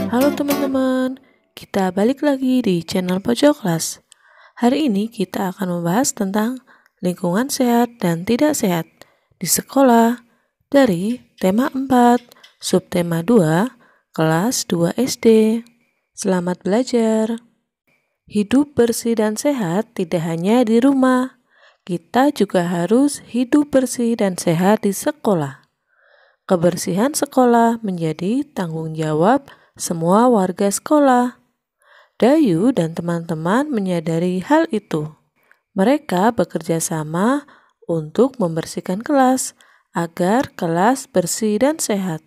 Halo teman-teman, kita balik lagi di channel Pojok Kelas. Hari ini kita akan membahas tentang lingkungan sehat dan tidak sehat di sekolah dari tema 4, subtema 2, kelas 2 SD. Selamat belajar. Hidup bersih dan sehat tidak hanya di rumah, kita juga harus hidup bersih dan sehat di sekolah. Kebersihan sekolah menjadi tanggung jawab semua warga sekolah. Dayu dan teman-teman menyadari hal itu. Mereka bekerja sama untuk membersihkan kelas agar kelas bersih dan sehat.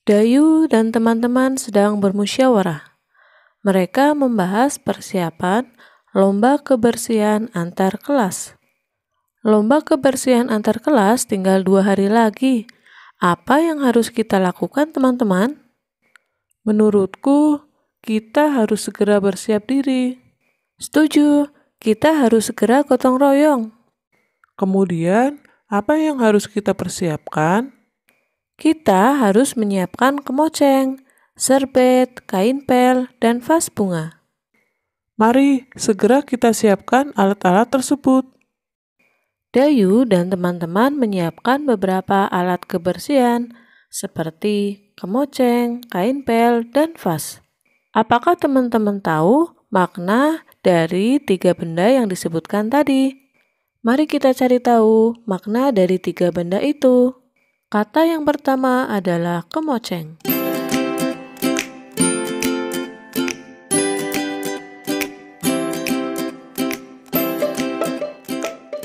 Dayu dan teman-teman sedang bermusyawarah. Mereka membahas persiapan lomba kebersihan antar kelas. Lomba kebersihan antar kelas tinggal 2 hari lagi. Apa yang harus kita lakukan, teman-teman? Menurutku, kita harus segera bersiap diri. Setuju, kita harus segera gotong royong. Kemudian, apa yang harus kita persiapkan? Kita harus menyiapkan kemoceng, serbet, kain pel, dan vas bunga. Mari segera kita siapkan alat-alat tersebut. Dayu dan teman-teman menyiapkan beberapa alat kebersihan seperti kemoceng, kain pel, dan vas. Apakah teman-teman tahu makna dari 3 benda yang disebutkan tadi? Mari kita cari tahu makna dari 3 benda itu. Kata yang pertama adalah kemoceng.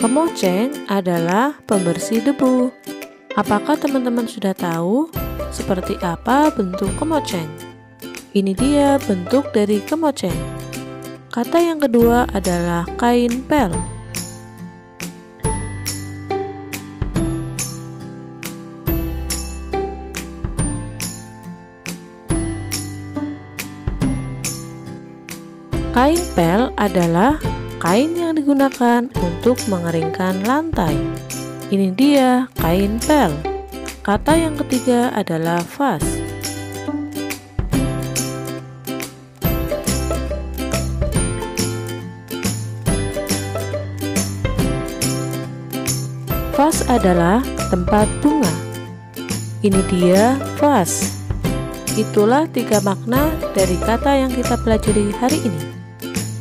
Kemoceng adalah pembersih debu. Apakah teman-teman sudah tahu seperti apa bentuk kemoceng? Ini dia bentuk dari kemoceng. Kata yang kedua adalah kain pel. Kain pel adalah kain yang digunakan untuk mengeringkan lantai. Ini dia kain pel. Kata yang ketiga adalah vas. Vas adalah tempat bunga. Ini dia vas. Itulah 3 makna dari kata yang kita pelajari hari ini.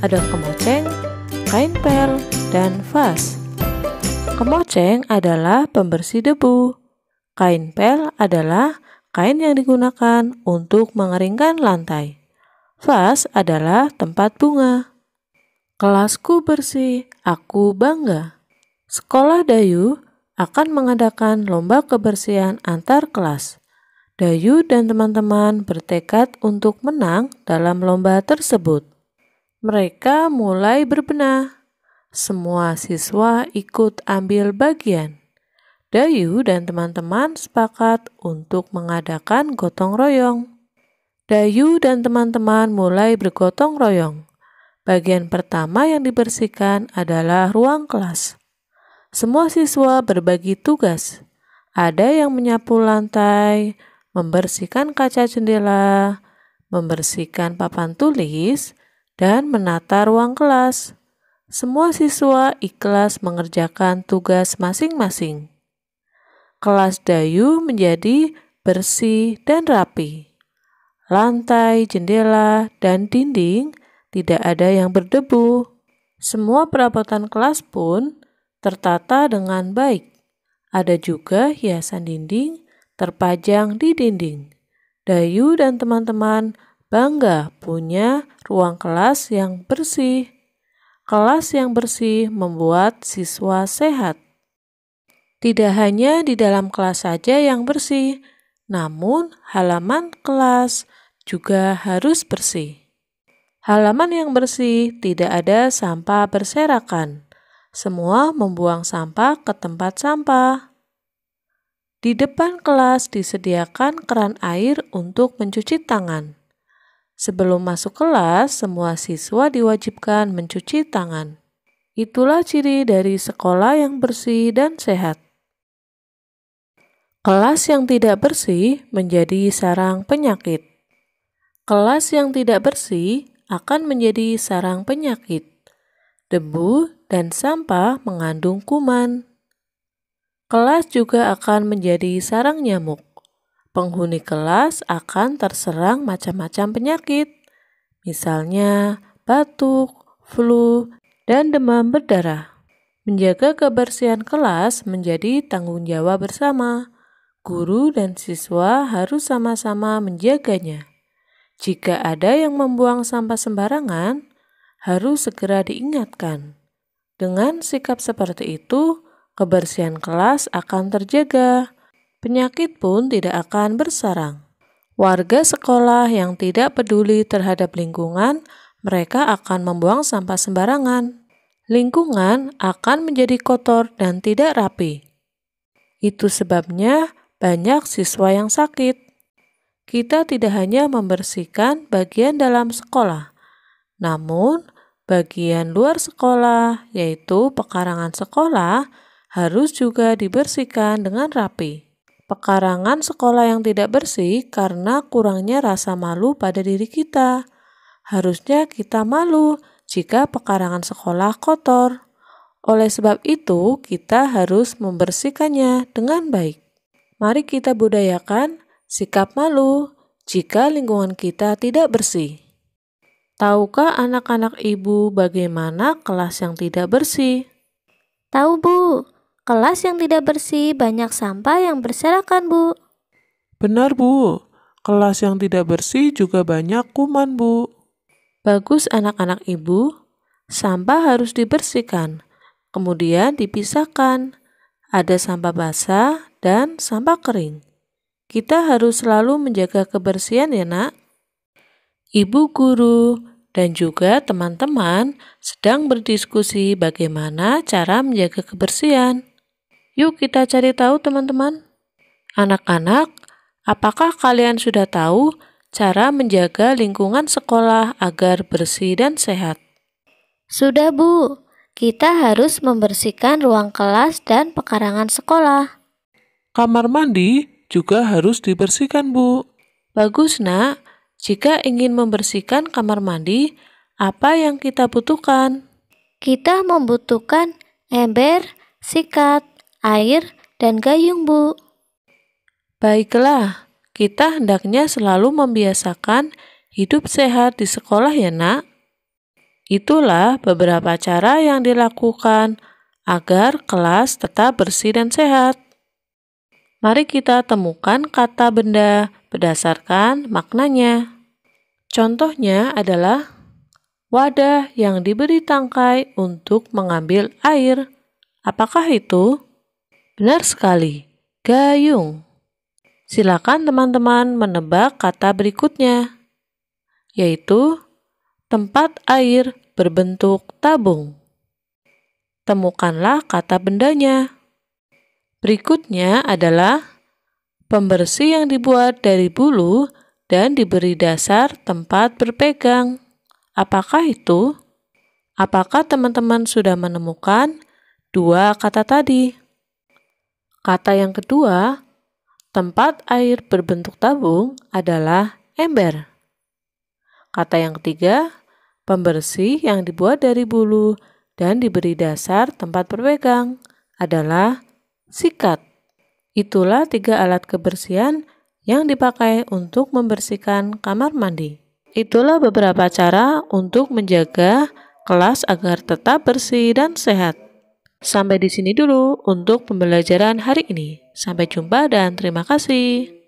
Ada kemoceng, kain pel, dan vas. Kemoceng adalah pembersih debu. Kain pel adalah kain yang digunakan untuk mengeringkan lantai. Vas adalah tempat bunga. Kelasku bersih, aku bangga. Sekolah Dayu akan mengadakan lomba kebersihan antar kelas. Dayu dan teman-teman bertekad untuk menang dalam lomba tersebut. Mereka mulai berbenah. Semua siswa ikut ambil bagian. Dayu dan teman-teman sepakat untuk mengadakan gotong royong. Dayu dan teman-teman mulai bergotong royong. Bagian pertama yang dibersihkan adalah ruang kelas. Semua siswa berbagi tugas. Ada yang menyapu lantai, membersihkan kaca jendela, membersihkan papan tulis, dan menata ruang kelas. Semua siswa ikhlas mengerjakan tugas masing-masing. Kelas Dayu menjadi bersih dan rapi. Lantai, jendela, dan dinding tidak ada yang berdebu. Semua perabotan kelas pun tertata dengan baik. Ada juga hiasan dinding terpajang di dinding. Dayu dan teman-teman bangga punya ruang kelas yang bersih. Kelas yang bersih membuat siswa sehat. Tidak hanya di dalam kelas saja yang bersih, namun halaman kelas juga harus bersih. Halaman yang bersih tidak ada sampah berserakan. Semua membuang sampah ke tempat sampah. Di depan kelas disediakan keran air untuk mencuci tangan. Sebelum masuk kelas, semua siswa diwajibkan mencuci tangan. Itulah ciri dari sekolah yang bersih dan sehat. Kelas yang tidak bersih menjadi sarang penyakit. Kelas yang tidak bersih akan menjadi sarang penyakit. Debu dan sampah mengandung kuman. Kelas juga akan menjadi sarang nyamuk. Penghuni kelas akan terserang macam-macam penyakit, misalnya batuk, flu, dan demam berdarah. Menjaga kebersihan kelas menjadi tanggung jawab bersama. Guru dan siswa harus sama-sama menjaganya. Jika ada yang membuang sampah sembarangan, harus segera diingatkan. Dengan sikap seperti itu, kebersihan kelas akan terjaga. Penyakit pun tidak akan bersarang. Warga sekolah yang tidak peduli terhadap lingkungan, mereka akan membuang sampah sembarangan. Lingkungan akan menjadi kotor dan tidak rapi. Itu sebabnya banyak siswa yang sakit. Kita tidak hanya membersihkan bagian dalam sekolah, namun bagian luar sekolah, yaitu pekarangan sekolah, harus juga dibersihkan dengan rapi. Pekarangan sekolah yang tidak bersih karena kurangnya rasa malu pada diri kita. Harusnya kita malu jika pekarangan sekolah kotor. Oleh sebab itu, kita harus membersihkannya dengan baik. Mari kita budayakan sikap malu jika lingkungan kita tidak bersih. Tahukah anak-anak ibu bagaimana kelas yang tidak bersih? Tahu, Bu. Kelas yang tidak bersih banyak sampah yang berserakan, Bu. Benar, Bu. Kelas yang tidak bersih juga banyak kuman, Bu. Bagus anak-anak ibu. Sampah harus dibersihkan, kemudian dipisahkan. Ada sampah basah dan sampah kering. Kita harus selalu menjaga kebersihan ya, Nak. Ibu guru dan juga teman-teman sedang berdiskusi bagaimana cara menjaga kebersihan. Yuk kita cari tahu teman-teman. Anak-anak, apakah kalian sudah tahu cara menjaga lingkungan sekolah agar bersih dan sehat? Sudah, Bu. Kita harus membersihkan ruang kelas dan pekarangan sekolah. Kamar mandi juga harus dibersihkan, Bu. Bagus, Nak. Jika ingin membersihkan kamar mandi, apa yang kita butuhkan? Kita membutuhkan ember, sikat, air, dan gayung, Bu. Baiklah, kita hendaknya selalu membiasakan hidup sehat di sekolah ya, Nak. Itulah beberapa cara yang dilakukan agar kelas tetap bersih dan sehat. Mari kita temukan kata benda berdasarkan maknanya. Contohnya adalah wadah yang diberi tangkai untuk mengambil air. Apakah itu? Benar sekali, gayung. Silakan teman-teman menebak kata berikutnya, yaitu tempat air berbentuk tabung. Temukanlah kata bendanya. Berikutnya adalah pembersih yang dibuat dari bulu dan diberi dasar tempat berpegang. Apakah itu? Apakah teman-teman sudah menemukan dua kata tadi? Kata yang kedua, tempat air berbentuk tabung adalah ember. Kata yang ketiga, pembersih yang dibuat dari bulu dan diberi dasar tempat berpegang adalah sikat. Itulah 3 alat kebersihan yang dipakai untuk membersihkan kamar mandi. Itulah beberapa cara untuk menjaga kelas agar tetap bersih dan sehat. Sampai di sini dulu untuk pembelajaran hari ini. Sampai jumpa dan terima kasih.